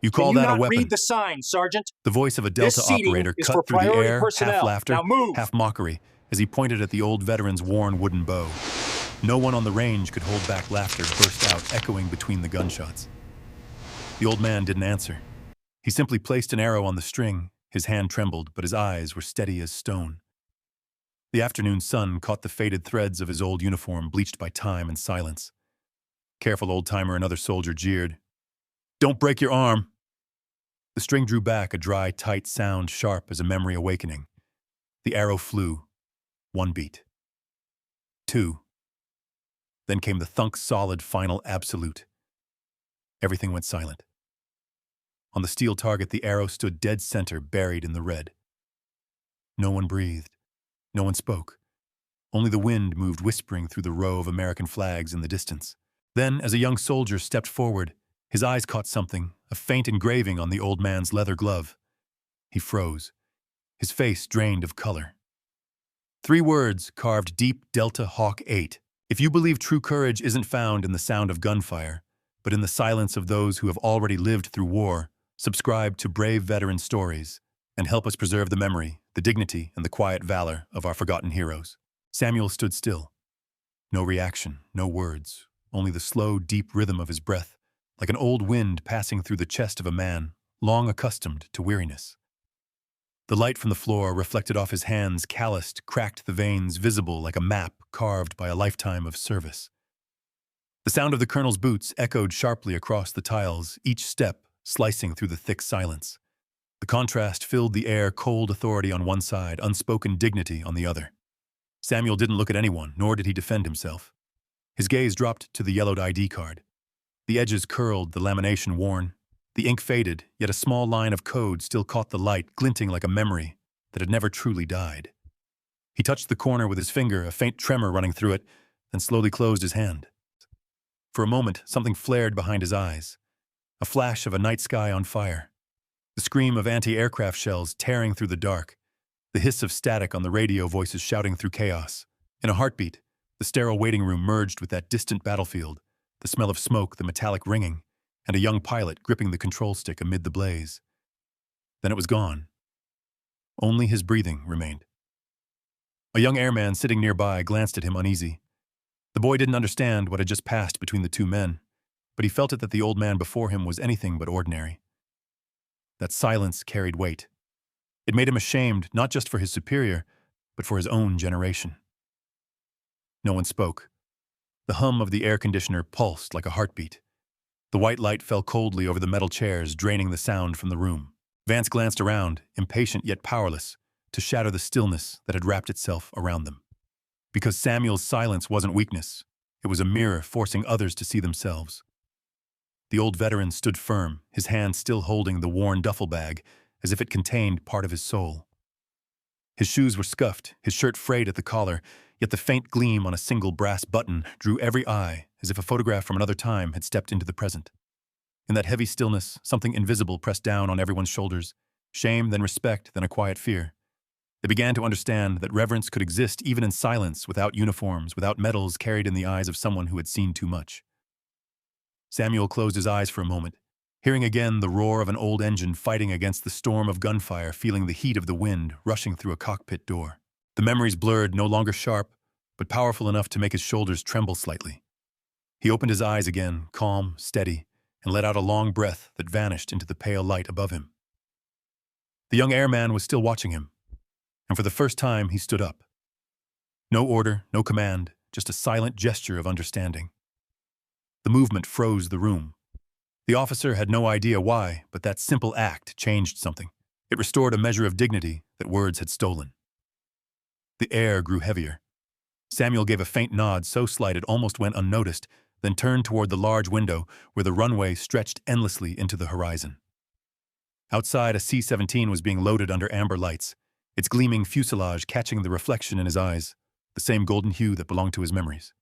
You Can call you that a not weapon? read the signs, Sergeant? The voice of a This Delta seating operator is for cut through the priority air, half personnel. laughter, Now move. half mockery, as he pointed at the old veteran's worn wooden bow. No one on the range could hold back laughter burst out, echoing between the gunshots. The old man didn't answer. He simply placed an arrow on the string. His hand trembled, but his eyes were steady as stone. The afternoon sun caught the faded threads of his old uniform, bleached by time and silence. Careful, old-timer, another soldier jeered. "Don't break your arm." The string drew back, a dry, tight sound sharp as a memory awakening. The arrow flew. 1 beat. 2. Then came the thunk, solid, final absolute. Everything went silent. On the steel target, the arrow stood dead center, buried in the red. No one breathed. No one spoke. Only the wind moved whispering through the row of American flags in the distance. Then, as a young soldier stepped forward, his eyes caught something, a faint engraving on the old man's leather glove. He froze, his face drained of color. 3 words carved deep, Delta Hawk 8. If you believe true courage isn't found in the sound of gunfire, but in the silence of those who have already lived through war, subscribe to Brave Veteran Stories and help us preserve the memory, the dignity, and the quiet valor of our forgotten heroes. Samuel stood still. No reaction, no words, only the slow, deep rhythm of his breath, like an old wind passing through the chest of a man long accustomed to weariness. The light from the floor reflected off his hands, calloused, cracked the veins, visible like a map carved by a lifetime of service. The sound of the colonel's boots echoed sharply across the tiles, each step slicing through the thick silence. The contrast filled the air, cold authority on one side, unspoken dignity on the other. Samuel didn't look at anyone, nor did he defend himself. His gaze dropped to the yellowed ID card. The edges curled, the lamination worn. The ink faded, yet a small line of code still caught the light, glinting like a memory that had never truly died. He touched the corner with his finger, a faint tremor running through it, then slowly closed his hand. For a moment, something flared behind his eyes. A flash of a night sky on fire. The scream of anti-aircraft shells tearing through the dark. The hiss of static on the radio voices shouting through chaos. In a heartbeat, the sterile waiting room merged with that distant battlefield, the smell of smoke, the metallic ringing, and a young pilot gripping the control stick amid the blaze. Then it was gone. Only his breathing remained. A young airman sitting nearby glanced at him uneasy. The boy didn't understand what had just passed between the 2 men, but he felt it that the old man before him was anything but ordinary. That silence carried weight. It made him ashamed, not just for his superior, but for his own generation. No one spoke. The hum of the air conditioner pulsed like a heartbeat. The white light fell coldly over the metal chairs, draining the sound from the room. Vance glanced around, impatient yet powerless, to shatter the stillness that had wrapped itself around them. Because Samuel's silence wasn't weakness, it was a mirror forcing others to see themselves. The old veteran stood firm, his hand still holding the worn duffel bag, as if it contained part of his soul. His shoes were scuffed, his shirt frayed at the collar, yet the faint gleam on a single brass button drew every eye, as if a photograph from another time had stepped into the present. In that heavy stillness, something invisible pressed down on everyone's shoulders, shame, then respect, then a quiet fear. They began to understand that reverence could exist even in silence, without uniforms, without medals carried in the eyes of someone who had seen too much. Samuel closed his eyes for a moment, hearing again the roar of an old engine fighting against the storm of gunfire, feeling the heat of the wind rushing through a cockpit door. The memories blurred, no longer sharp, but powerful enough to make his shoulders tremble slightly. He opened his eyes again, calm, steady, and let out a long breath that vanished into the pale light above him. The young airman was still watching him, and for the first time he stood up. No order, no command, just a silent gesture of understanding. The movement froze the room. The officer had no idea why, but that simple act changed something. It restored a measure of dignity that words had stolen. The air grew heavier. Samuel gave a faint nod so slight it almost went unnoticed, then turned toward the large window where the runway stretched endlessly into the horizon. Outside, a C-17 was being loaded under amber lights, its gleaming fuselage catching the reflection in his eyes, the same golden hue that belonged to his memories.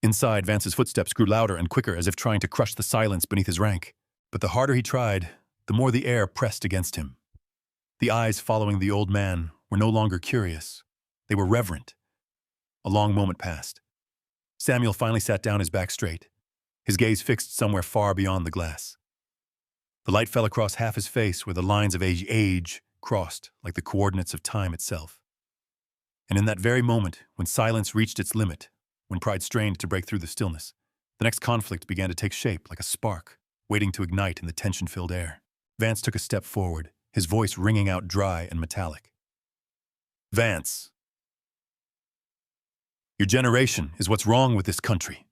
Inside, Vance's footsteps grew louder and quicker, as if trying to crush the silence beneath his rank. But the harder he tried, the more the air pressed against him. The eyes following the old man were no longer curious. They were reverent. A long moment passed. Samuel finally sat down, his back straight, his gaze fixed somewhere far beyond the glass. The light fell across half his face where the lines of age crossed like the coordinates of time itself. And in that very moment, when silence reached its limit, when pride strained to break through the stillness, the next conflict began to take shape like a spark, waiting to ignite in the tension-filled air. Vance took a step forward, his voice ringing out dry and metallic. Vance, your generation is what's wrong with this country.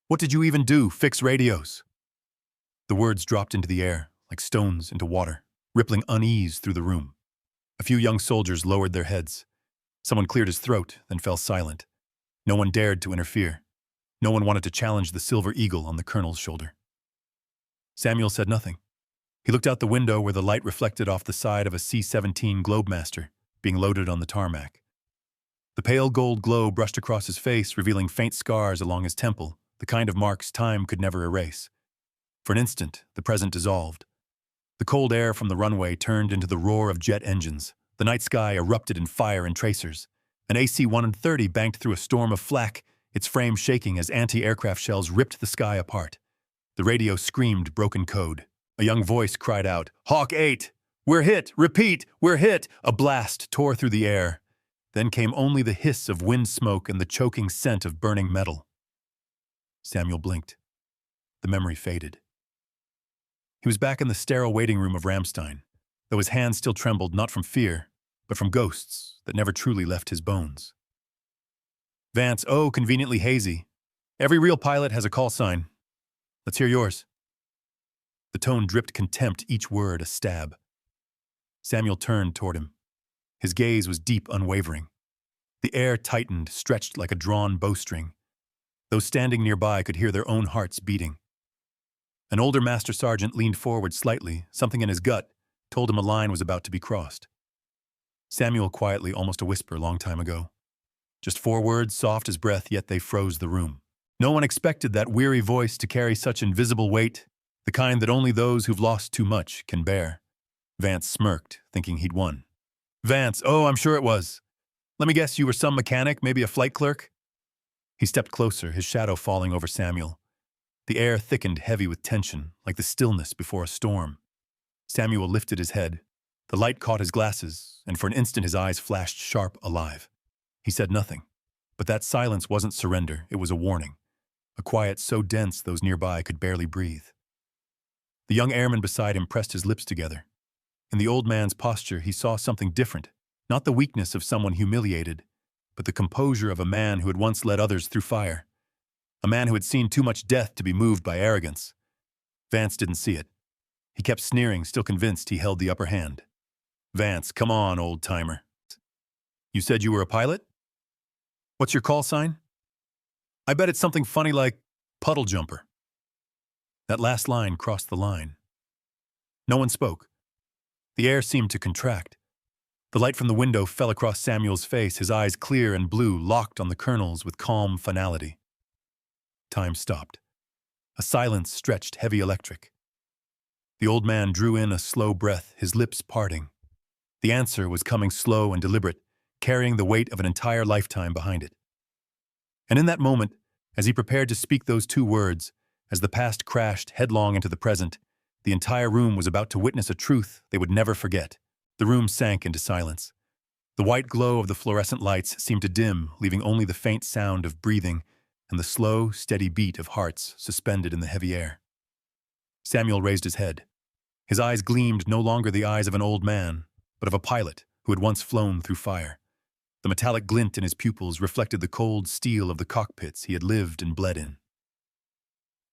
What did you even do, fix radios? The words dropped into the air, like stones into water, rippling unease through the room. A few young soldiers lowered their heads. Someone cleared his throat, then fell silent. No one dared to interfere. No one wanted to challenge the silver eagle on the colonel's shoulder. Samuel said nothing. He looked out the window where the light reflected off the side of a C-17 Globemaster being loaded on the tarmac. The pale gold glow brushed across his face, revealing faint scars along his temple, the kind of marks time could never erase. For an instant, the present dissolved. The cold air from the runway turned into the roar of jet engines. The night sky erupted in fire and tracers. An AC-130 banked through a storm of flak, its frame shaking as anti-aircraft shells ripped the sky apart. The radio screamed broken code. A young voice cried out, "Hawk 8! We're hit! Repeat! We're hit!" A blast tore through the air. Then came only the hiss of wind smoke and the choking scent of burning metal. Samuel blinked. The memory faded. He was back in the sterile waiting room of Ramstein, though his hands still trembled not from fear, but from ghosts that never truly left his bones. Vance, oh, conveniently hazy. Every real pilot has a call sign. Let's hear yours. The tone dripped contempt, each word a stab. Samuel turned toward him. His gaze was deep, unwavering. The air tightened, stretched like a drawn bowstring. Those standing nearby could hear their own hearts beating. An older master sergeant leaned forward slightly. Something in his gut told him a line was about to be crossed. Samuel quietly, almost a whisper, long time ago. Just 4 words, soft as breath, yet they froze the room. No one expected that weary voice to carry such invisible weight, the kind that only those who've lost too much can bear. Vance smirked, thinking he'd won. Vance, oh, I'm sure it was. Let me guess you were some mechanic, maybe a flight clerk? He stepped closer, his shadow falling over Samuel. The air thickened heavy with tension, like the stillness before a storm. Samuel lifted his head. The light caught his glasses, and for an instant his eyes flashed sharp, alive. He said nothing, but that silence wasn't surrender, it was a warning. A quiet so dense those nearby could barely breathe. The young airman beside him pressed his lips together. In the old man's posture he saw something different, not the weakness of someone humiliated, but the composure of a man who had once led others through fire. A man who had seen too much death to be moved by arrogance. Vance didn't see it. He kept sneering, still convinced he held the upper hand. Vance, come on, old-timer. You said you were a pilot? What's your call sign? I bet it's something funny like puddle jumper. That last line crossed the line. No one spoke. The air seemed to contract. The light from the window fell across Samuel's face, his eyes clear and blue, locked on the colonel's with calm finality. Time stopped. A silence stretched heavy electric. The old man drew in a slow breath, his lips parting. The answer was coming slow and deliberate, carrying the weight of an entire lifetime behind it. And in that moment, as he prepared to speak those 2 words, as the past crashed headlong into the present, the entire room was about to witness a truth they would never forget. The room sank into silence. The white glow of the fluorescent lights seemed to dim, leaving only the faint sound of breathing and the slow, steady beat of hearts suspended in the heavy air. Samuel raised his head. His eyes gleamed no longer the eyes of an old man, but of a pilot who had once flown through fire. The metallic glint in his pupils reflected the cold steel of the cockpits he had lived and bled in.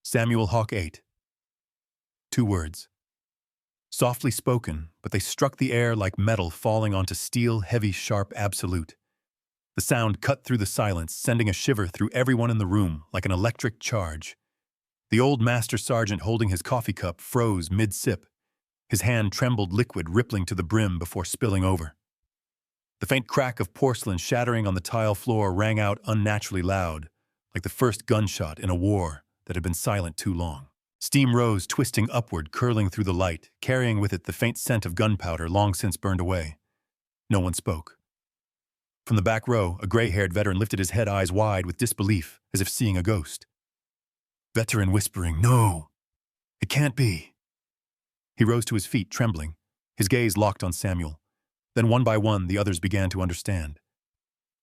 Samuel Hawk 8. 2 words. Softly spoken, but they struck the air like metal falling onto steel, heavy, sharp absolute. The sound cut through the silence, sending a shiver through everyone in the room like an electric charge. The old master sergeant holding his coffee cup froze mid-sip. His hand trembled liquid, rippling to the brim before spilling over. The faint crack of porcelain shattering on the tile floor rang out unnaturally loud, like the first gunshot in a war that had been silent too long. Steam rose, twisting upward, curling through the light, carrying with it the faint scent of gunpowder long since burned away. No one spoke. From the back row, a gray-haired veteran lifted his head, eyes wide with disbelief, as if seeing a ghost. Veteran whispering, "No, it can't be." He rose to his feet, trembling, his gaze locked on Samuel. Then one by one, the others began to understand.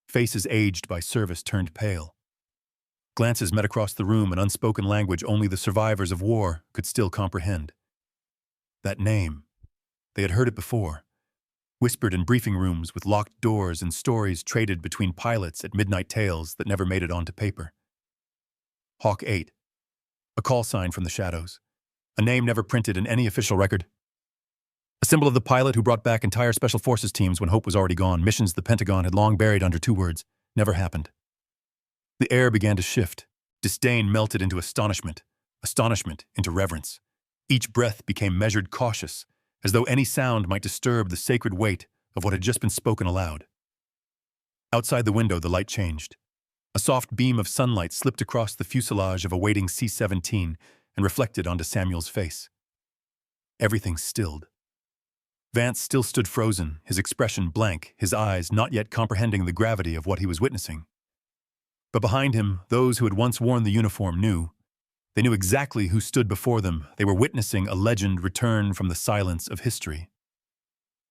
Faces aged by service turned pale. Glances met across the room, an unspoken language only the survivors of war could still comprehend. That name. They had heard it before, whispered in briefing rooms with locked doors and stories traded between pilots at midnight tales that never made it onto paper. Hawk 8. A call sign from the shadows. A name never printed in any official record. A symbol of the pilot who brought back entire special forces teams when hope was already gone, missions the Pentagon had long buried under 2 words, never happened. The air began to shift. Disdain melted into astonishment, astonishment into reverence. Each breath became measured, cautious, as though any sound might disturb the sacred weight of what had just been spoken aloud. Outside the window, the light changed. A soft beam of sunlight slipped across the fuselage of a waiting C-17 and reflected onto Samuel's face. Everything stilled. Vance still stood frozen, his expression blank, his eyes not yet comprehending the gravity of what he was witnessing. But behind him, those who had once worn the uniform knew. They knew exactly who stood before them. They were witnessing a legend return from the silence of history.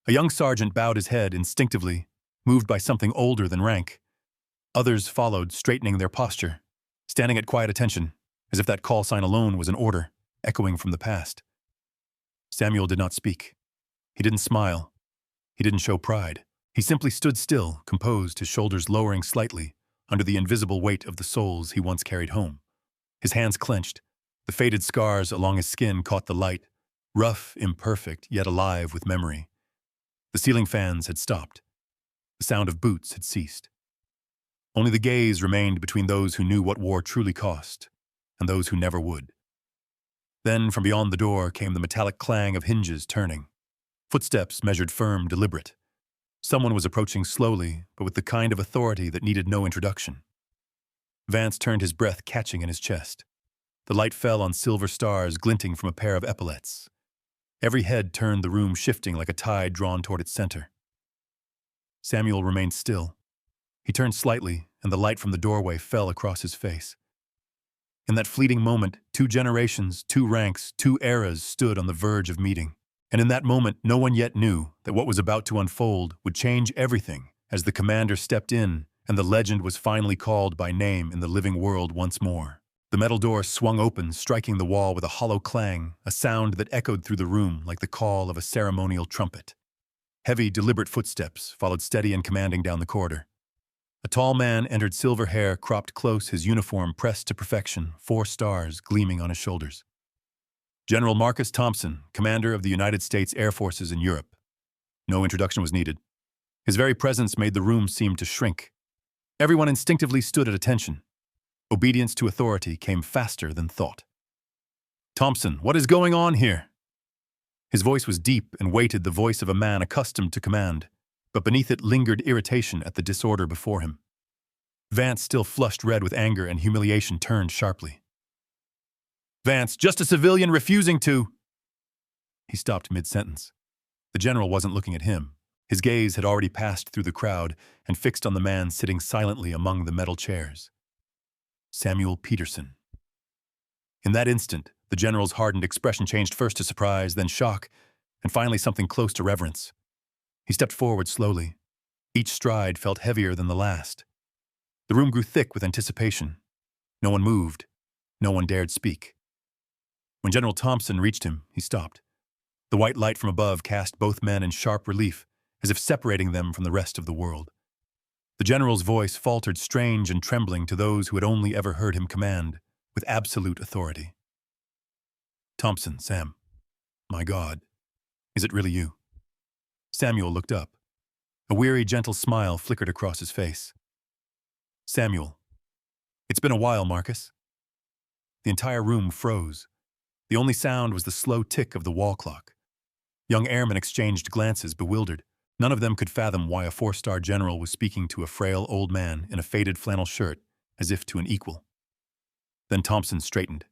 A young sergeant bowed his head instinctively, moved by something older than rank. Others followed, straightening their posture, standing at quiet attention, as if that call sign alone was an order, echoing from the past. Samuel did not speak. He didn't smile. He didn't show pride. He simply stood still, composed, his shoulders lowering slightly under the invisible weight of the souls he once carried home. His hands clenched. The faded scars along his skin caught the light, rough, imperfect, yet alive with memory. The ceiling fans had stopped. The sound of boots had ceased. Only the gaze remained between those who knew what war truly cost and those who never would. Then, from beyond the door, came the metallic clang of hinges turning. Footsteps measured firm, deliberate. Someone was approaching slowly, but with the kind of authority that needed no introduction. Vance turned, his breath catching in his chest. The light fell on silver stars glinting from a pair of epaulets. Every head turned, the room shifting like a tide drawn toward its center. Samuel remained still. He turned slightly, and the light from the doorway fell across his face. In that fleeting moment, 2 generations, 2 ranks, 2 eras stood on the verge of meeting. And in that moment, no one yet knew that what was about to unfold would change everything as the commander stepped in and the legend was finally called by name in the living world once more. The metal door swung open, striking the wall with a hollow clang, a sound that echoed through the room like the call of a ceremonial trumpet. Heavy, deliberate footsteps followed steady and commanding down the corridor. A tall man entered, silver hair cropped close, his uniform pressed to perfection, 4 stars gleaming on his shoulders. General Marcus Thompson, commander of the United States Air Forces in Europe. No introduction was needed. His very presence made the room seem to shrink. Everyone instinctively stood at attention. Obedience to authority came faster than thought. "Thompson, what is going on here?" His voice was deep and weighted, the voice of a man accustomed to command, but beneath it lingered irritation at the disorder before him. Vance, still flushed red with anger and humiliation, turned sharply. "Vance, just a civilian refusing to—" He stopped mid-sentence. The general wasn't looking at him. His gaze had already passed through the crowd and fixed on the man sitting silently among the metal chairs. Samuel Peterson. In that instant, the general's hardened expression changed first to surprise, then shock, and finally something close to reverence. He stepped forward slowly. Each stride felt heavier than the last. The room grew thick with anticipation. No one moved. No one dared speak. When General Thompson reached him, he stopped. The white light from above cast both men in sharp relief, as if separating them from the rest of the world. The general's voice faltered, strange and trembling to those who had only ever heard him command, with absolute authority. "Thompson, Sam. My God, is it really you?" Samuel looked up. A weary, gentle smile flickered across his face. "Samuel. It's been a while, Marcus." The entire room froze. The only sound was the slow tick of the wall clock. Young airmen exchanged glances, bewildered. None of them could fathom why a 4-star general was speaking to a frail old man in a faded flannel shirt, as if to an equal. Then Thompson straightened.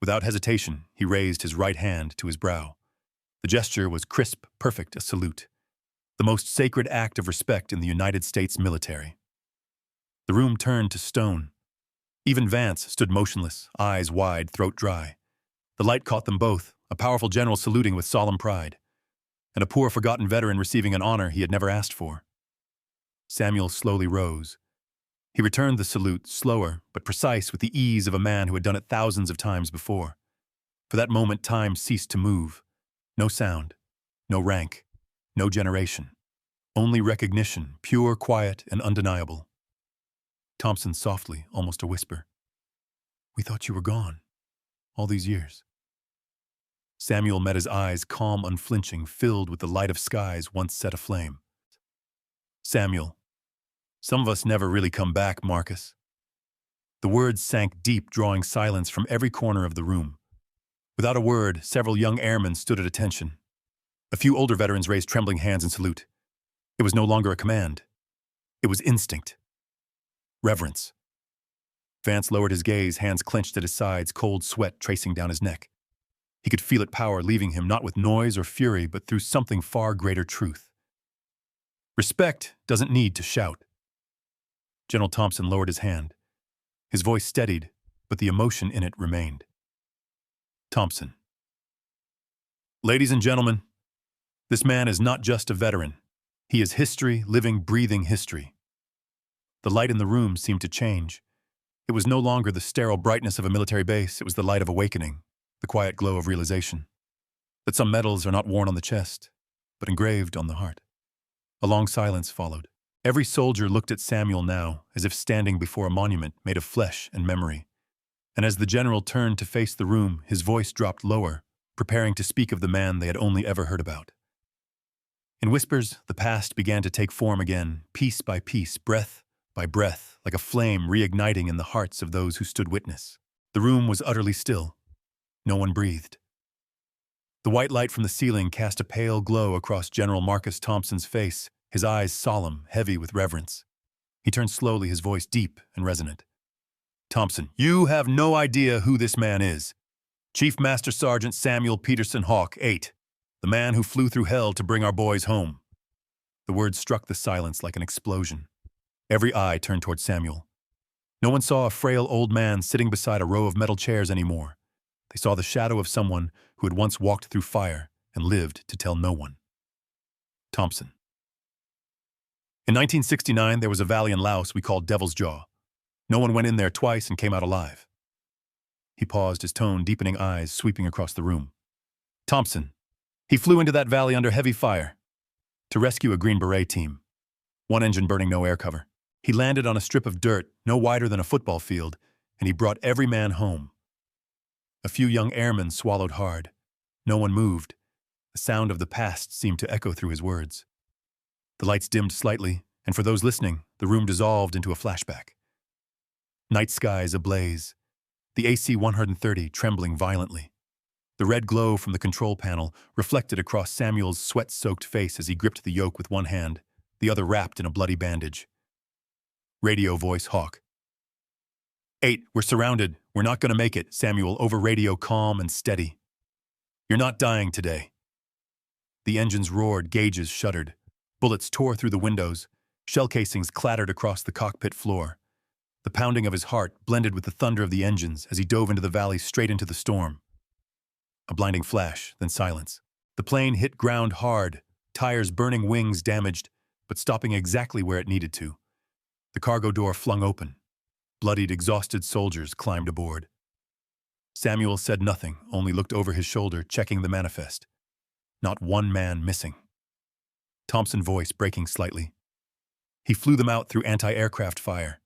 Without hesitation, he raised his right hand to his brow. The gesture was crisp, perfect, a salute. The most sacred act of respect in the United States military. The room turned to stone. Even Vance stood motionless, eyes wide, throat dry. The light caught them both, a powerful general saluting with solemn pride, and a poor forgotten veteran receiving an honor he had never asked for. Samuel slowly rose. He returned the salute, slower but precise, with the ease of a man who had done it thousands of times before. For that moment, time ceased to move. No sound, no rank, no generation. Only recognition, pure, quiet, and undeniable. Thompson softly, almost a whisper. "We thought you were gone, all these years." Samuel met his eyes, calm, unflinching, filled with the light of skies once set aflame. "Samuel, some of us never really come back, Marcus." The words sank deep, drawing silence from every corner of the room. Without a word, several young airmen stood at attention. A few older veterans raised trembling hands in salute. It was no longer a command. It was instinct. Reverence. Vance lowered his gaze, hands clenched at his sides, cold sweat tracing down his neck. He could feel it power leaving him, not with noise or fury, but through something far greater truth. Respect doesn't need to shout. General Thompson lowered his hand. His voice steadied, but the emotion in it remained. Thompson. "Ladies and gentlemen, this man is not just a veteran. He is history, living, breathing history." The light in the room seemed to change. It was no longer the sterile brightness of a military base, it was the light of awakening, the quiet glow of realization. That some medals are not worn on the chest, but engraved on the heart. A long silence followed. Every soldier looked at Samuel now, as if standing before a monument made of flesh and memory. And as the general turned to face the room, his voice dropped lower, preparing to speak of the man they had only ever heard about. In whispers, the past began to take form again, piece by piece, breath by breath, like a flame reigniting in the hearts of those who stood witness. The room was utterly still. No one breathed. The white light from the ceiling cast a pale glow across General Marcus Thompson's face, his eyes solemn, heavy with reverence. He turned slowly, his voice deep and resonant. "Thompson, you have no idea who this man is. Chief Master Sergeant Samuel Peterson Hawk, 8. The man who flew through hell to bring our boys home." The words struck the silence like an explosion. Every eye turned toward Samuel. No one saw a frail old man sitting beside a row of metal chairs anymore. They saw the shadow of someone who had once walked through fire and lived to tell no one. Thompson. In 1969, there was a valley in Laos we called Devil's Jaw. No one went in there twice and came out alive. He paused, his tone deepening, eyes sweeping across the room. Thompson. He flew into that valley under heavy fire to rescue a Green Beret team. One engine burning, no air cover. He landed on a strip of dirt no wider than a football field, and he brought every man home. A few young airmen swallowed hard. No one moved. The sound of the past seemed to echo through his words. The lights dimmed slightly, and for those listening, the room dissolved into a flashback. Night skies ablaze. The AC-130 trembling violently. The red glow from the control panel reflected across Samuel's sweat-soaked face as he gripped the yoke with one hand, the other wrapped in a bloody bandage. Radio voice Hawk. 8, we're surrounded. We're not going to make it, Samuel, over radio, calm and steady. You're not dying today. The engines roared, gauges shuddered. Bullets tore through the windows. Shell casings clattered across the cockpit floor. The pounding of his heart blended with the thunder of the engines as he dove into the valley straight into the storm. A blinding flash, then silence. The plane hit ground hard, tires burning, wings damaged, but stopping exactly where it needed to. The cargo door flung open. Bloodied, exhausted soldiers climbed aboard. Samuel said nothing, only looked over his shoulder, checking the manifest. Not one man missing. Thompson's voice breaking slightly. He flew them out through anti-aircraft fire,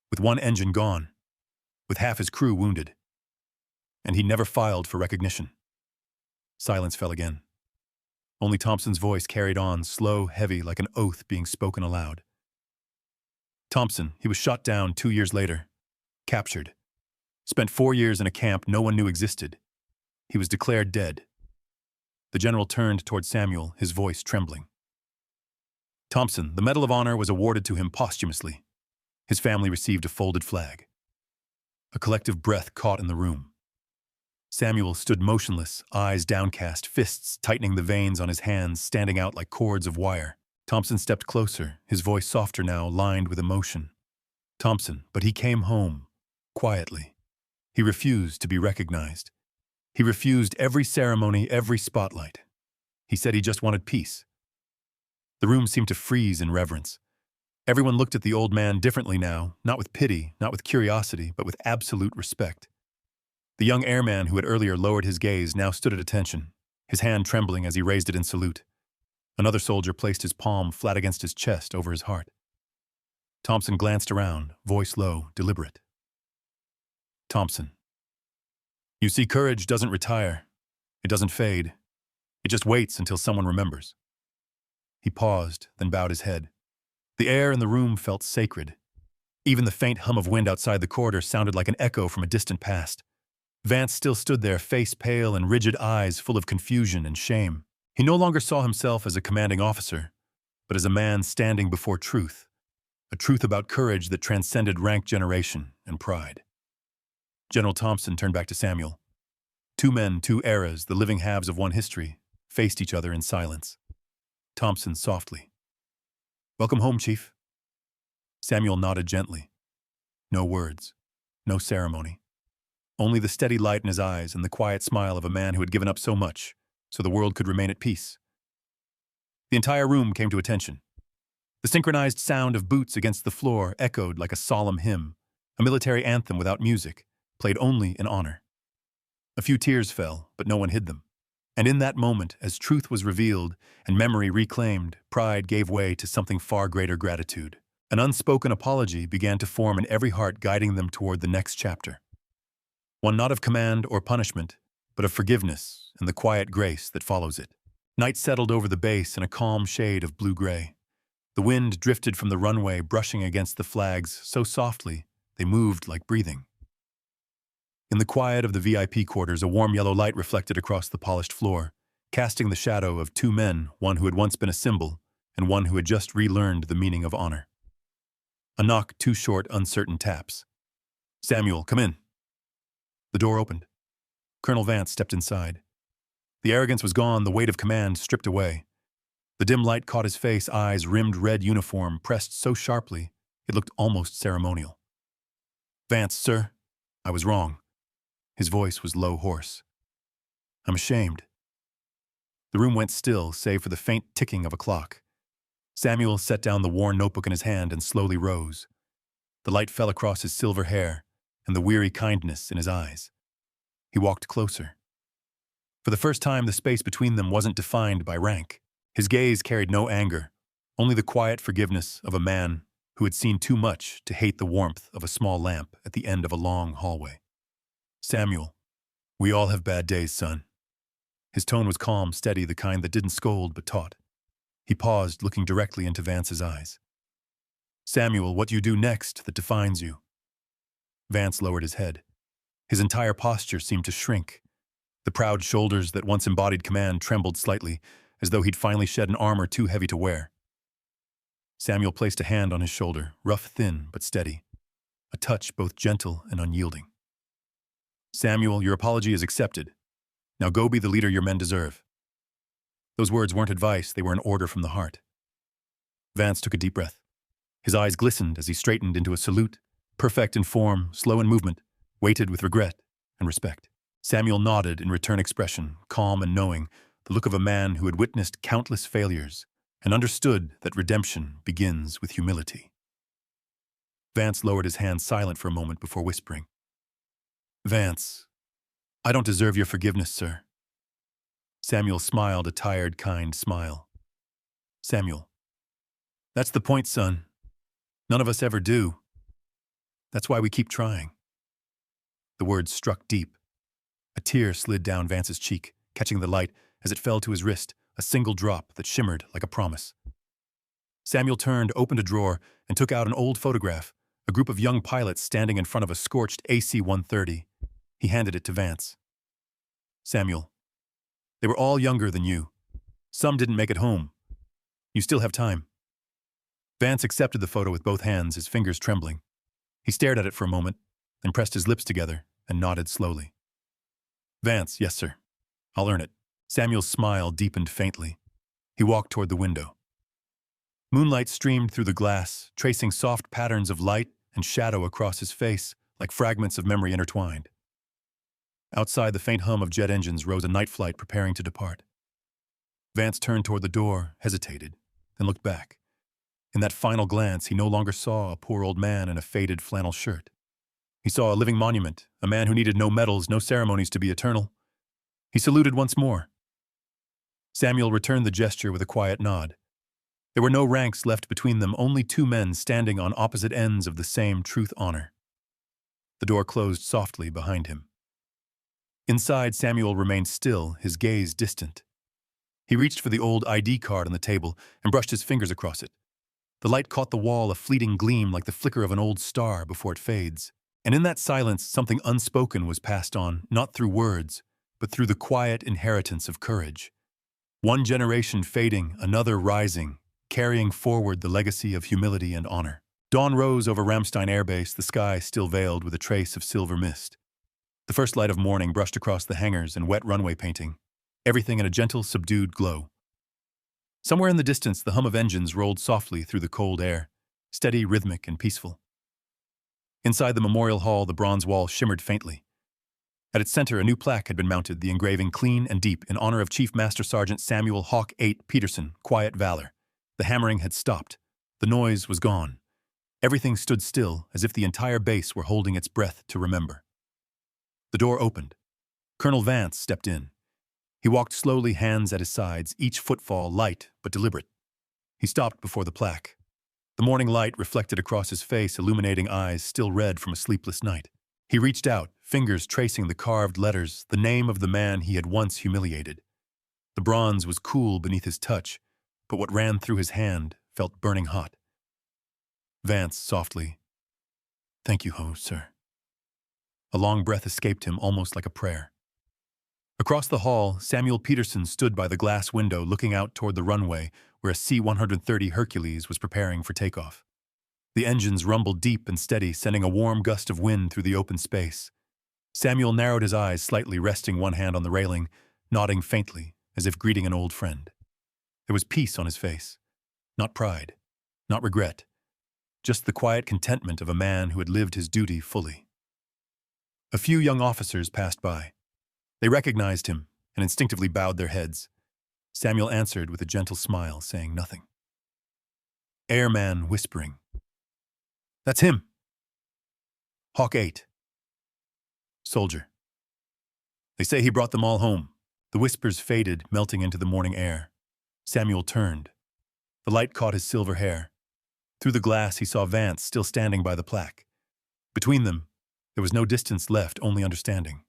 with one engine gone, with half his crew wounded. And he never filed for recognition. Silence fell again. Only Thompson's voice carried on, slow, heavy, like an oath being spoken aloud. Thompson, he was shot down 2 years later. Captured. Spent 4 years in a camp no one knew existed. He was declared dead. The general turned toward Samuel, his voice trembling. Thompson, the Medal of Honor was awarded to him posthumously. His family received a folded flag. A collective breath caught in the room. Samuel stood motionless, eyes downcast, fists tightening the veins on his hands, standing out like cords of wire. Thompson stepped closer, his voice softer now, lined with emotion. Thompson, but he came home, quietly. He refused to be recognized. He refused every ceremony, every spotlight. He said he just wanted peace. The room seemed to freeze in reverence. Everyone looked at the old man differently now, not with pity, not with curiosity, but with absolute respect. The young airman who had earlier lowered his gaze now stood at attention, his hand trembling as he raised it in salute. Another soldier placed his palm flat against his chest over his heart. Thompson glanced around, voice low, deliberate. Thompson. You see, courage doesn't retire. It doesn't fade. It just waits until someone remembers. He paused, then bowed his head. The air in the room felt sacred. Even the faint hum of wind outside the corridor sounded like an echo from a distant past. Vance still stood there, face pale and rigid eyes full of confusion and shame. He no longer saw himself as a commanding officer, but as a man standing before truth, a truth about courage that transcended rank, generation, and pride. General Thompson turned back to Samuel. Two men, two eras, the living halves of one history, faced each other in silence. Thompson softly. Welcome home, Chief. Samuel nodded gently. No words, no ceremony. Only the steady light in his eyes and the quiet smile of a man who had given up so much so the world could remain at peace. The entire room came to attention. The synchronized sound of boots against the floor echoed like a solemn hymn, a military anthem without music, played only in honor. A few tears fell, but no one hid them. And in that moment, as truth was revealed and memory reclaimed, pride gave way to something far greater: gratitude. An unspoken apology began to form in every heart, guiding them toward the next chapter. One not of command or punishment, but of forgiveness and the quiet grace that follows it. Night settled over the base in a calm shade of blue-gray. The wind drifted from the runway, brushing against the flags so softly they moved like breathing. In the quiet of the VIP quarters, a warm yellow light reflected across the polished floor, casting the shadow of two men, one who had once been a symbol and one who had just relearned the meaning of honor. A knock, two short, uncertain taps. Samuel, come in. The door opened. Colonel Vance stepped inside. The arrogance was gone, the weight of command stripped away. The dim light caught his face, eyes, rimmed red uniform, pressed so sharply it looked almost ceremonial. Vance, sir, I was wrong. His voice was low, hoarse. I'm ashamed. The room went still, save for the faint ticking of a clock. Samuel set down the worn notebook in his hand and slowly rose. The light fell across his silver hair and the weary kindness in his eyes. He walked closer. For the first time, the space between them wasn't defined by rank. His gaze carried no anger, only the quiet forgiveness of a man who had seen too much to hate the warmth of a small lamp at the end of a long hallway. Samuel, we all have bad days, son. His tone was calm, steady, the kind that didn't scold but taught. He paused, looking directly into Vance's eyes. Samuel, what you do next that defines you? Vance lowered his head. His entire posture seemed to shrink. The proud shoulders that once embodied command trembled slightly, as though he'd finally shed an armor too heavy to wear. Samuel placed a hand on his shoulder, rough, thin, but steady. A touch both gentle and unyielding. Samuel, your apology is accepted. Now go be the leader your men deserve. Those words weren't advice, they were an order from the heart. Vance took a deep breath. His eyes glistened as he straightened into a salute, perfect in form, slow in movement, weighted with regret and respect. Samuel nodded in return, expression, calm and knowing, the look of a man who had witnessed countless failures and understood that redemption begins with humility. Vance lowered his hand, silent for a moment before whispering. Vance, I don't deserve your forgiveness, sir. Samuel smiled, a tired, kind smile. Samuel, that's the point, son. None of us ever do. That's why we keep trying. The words struck deep. A tear slid down Vance's cheek, catching the light as it fell to his wrist, a single drop that shimmered like a promise. Samuel turned, opened a drawer, and took out an old photograph, a group of young pilots standing in front of a scorched AC-130. He handed it to Vance. Samuel, they were all younger than you. Some didn't make it home. You still have time. Vance accepted the photo with both hands, his fingers trembling. He stared at it for a moment, then pressed his lips together and nodded slowly. Vance, yes, sir. I'll earn it. Samuel's smile deepened faintly. He walked toward the window. Moonlight streamed through the glass, tracing soft patterns of light and shadow across his face, like fragments of memory intertwined. Outside, the faint hum of jet engines rose a night flight preparing to depart. Vance turned toward the door, hesitated, then looked back. In that final glance, he no longer saw a poor old man in a faded flannel shirt. He saw a living monument, a man who needed no medals, no ceremonies to be eternal. He saluted once more. Samuel returned the gesture with a quiet nod. There were no ranks left between them, only two men standing on opposite ends of the same truth-honor. The door closed softly behind him. Inside, Samuel remained still, his gaze distant. He reached for the old ID card on the table and brushed his fingers across it. The light caught the wall, a fleeting gleam like the flicker of an old star before it fades. And in that silence, something unspoken was passed on, not through words, but through the quiet inheritance of courage. One generation fading, another rising, carrying forward the legacy of humility and honor. Dawn rose over Ramstein Air Base, the sky still veiled with a trace of silver mist. The first light of morning brushed across the hangars and wet runway painting, everything in a gentle, subdued glow. Somewhere in the distance, the hum of engines rolled softly through the cold air, steady, rhythmic, and peaceful. Inside the memorial hall, the bronze wall shimmered faintly. At its center, a new plaque had been mounted, the engraving clean and deep, in honor of Chief Master Sergeant Samuel Hawk 8 Peterson, Quiet Valor. The hammering had stopped. The noise was gone. Everything stood still, as if the entire base were holding its breath to remember. The door opened. Colonel Vance stepped in. He walked slowly, hands at his sides, each footfall light but deliberate. He stopped before the plaque. The morning light reflected across his face, illuminating eyes still red from a sleepless night. He reached out, fingers tracing the carved letters, the name of the man he had once humiliated. The bronze was cool beneath his touch, but what ran through his hand felt burning hot. Vance softly, "Thank you, sir." A long breath escaped him, almost like a prayer. Across the hall, Samuel Peterson stood by the glass window looking out toward the runway where a C-130 Hercules was preparing for takeoff. The engines rumbled deep and steady, sending a warm gust of wind through the open space. Samuel narrowed his eyes slightly, resting one hand on the railing, nodding faintly, as if greeting an old friend. There was peace on his face. Not pride, not regret, just the quiet contentment of a man who had lived his duty fully. A few young officers passed by. They recognized him and instinctively bowed their heads. Samuel answered with a gentle smile, saying nothing. Airman whispering, "That's him." Hawk 8. Soldier. "They say he brought them all home." The whispers faded, melting into the morning air. Samuel turned. The light caught his silver hair. Through the glass, he saw Vance still standing by the plaque. Between them, there was no distance left, only understanding.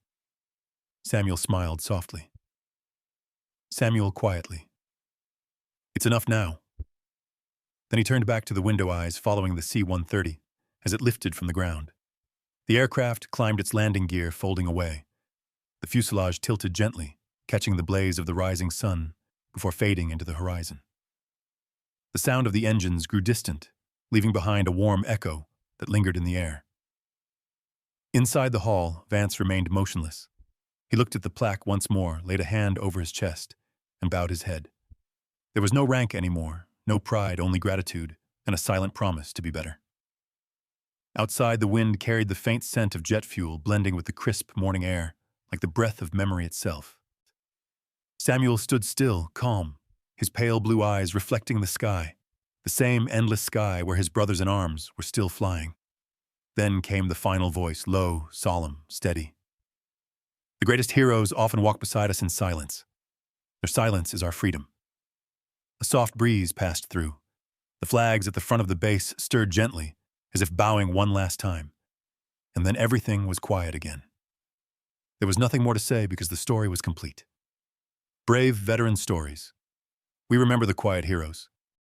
Samuel smiled softly. Samuel quietly. "It's enough now." Then he turned back to the window eyes, following the C-130 as it lifted from the ground. The aircraft climbed its landing gear, folding away. The fuselage tilted gently, catching the blaze of the rising sun before fading into the horizon. The sound of the engines grew distant, leaving behind a warm echo that lingered in the air. Inside the hall, Vance remained motionless. He looked at the plaque once more, laid a hand over his chest, and bowed his head. There was no rank anymore, no pride, only gratitude, and a silent promise to be better. Outside, the wind carried the faint scent of jet fuel, blending with the crisp morning air, like the breath of memory itself. Samuel stood still, calm, his pale blue eyes reflecting the sky, the same endless sky where his brothers in arms were still flying. Then came the final voice, low, solemn, steady. "The greatest heroes often walk beside us in silence. Their silence is our freedom." A soft breeze passed through. The flags at the front of the base stirred gently, as if bowing one last time. And then everything was quiet again. There was nothing more to say because the story was complete. Brave veteran stories. We remember the quiet heroes.